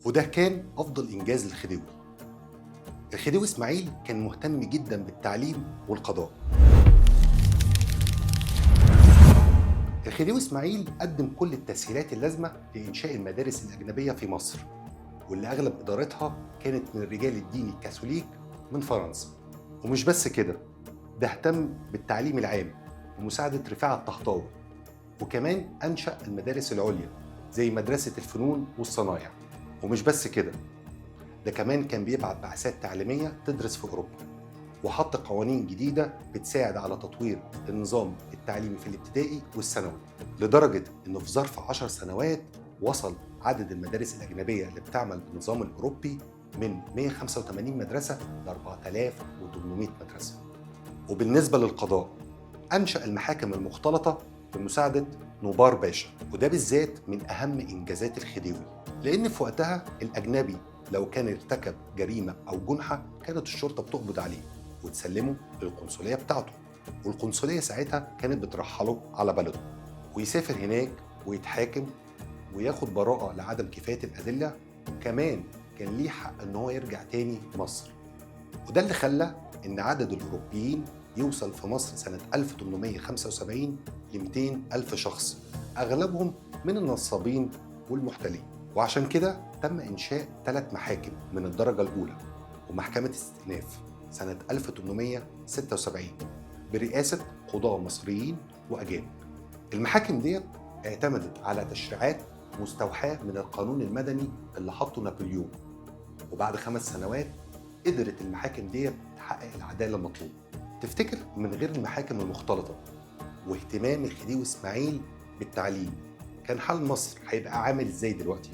وده كان أفضل إنجاز للخديوي. الخديوي إسماعيل كان مهتم جدا بالتعليم والقضاء. الخديوي إسماعيل قدم كل التسهيلات اللازمة لإنشاء المدارس الأجنبية في مصر، واللي أغلب إدارتها كانت من رجال الدين الكاثوليك من فرنسا. ومش بس كده، ده اهتم بالتعليم العام ومساعدة رفاعة الطهطاوي، وكمان أنشأ المدارس العليا زي مدرسة الفنون والصنايع. ومش بس كده، ده كمان كان بيبعت بعثات تعليمية تدرس في أوروبا، وحط قوانين جديدة بتساعد على تطوير النظام التعليمي في الابتدائي والثانوي، لدرجة إنه في ظرف 10 سنوات وصل عدد المدارس الأجنبية اللي بتعمل بالنظام الأوروبي من 185 مدرسة ل 4800 مدرسة. وبالنسبة للقضاء، أنشأ المحاكم المختلطة بمساعدة نوبار باشا، وده بالذات من أهم إنجازات الخديوي، لأن في وقتها الأجنبي لو كان ارتكب جريمة أو جنحة كانت الشرطة بتقبض عليه وتسلمه للقنصلية بتاعته، والقنصلية ساعتها كانت بترحله على بلده ويسافر هناك ويتحاكم وياخد براءة لعدم كفاية الأدلة، وكمان كان ليه حق إن هو يرجع تاني مصر. وده اللي خلى إن عدد الأوروبيين يوصل في مصر سنة 1875 ل 200 ألف شخص، أغلبهم من النصابين والمحتلين. وعشان كده تم إنشاء 3 محاكم من الدرجة الأولى ومحكمة استئناف سنة 1876 برئاسة قضاة مصريين وأجانب. المحاكم ديت اعتمدت على تشريعات مستوحاة من القانون المدني اللي حطه نابليون، وبعد 5 سنوات قدرت المحاكم ديت تحقق العدالة المطلوبة. تفتكر من غير المحاكم المختلطة واهتمام الخديوي إسماعيل بالتعليم كان حال مصر هيبقى عامل ازاي دلوقتي؟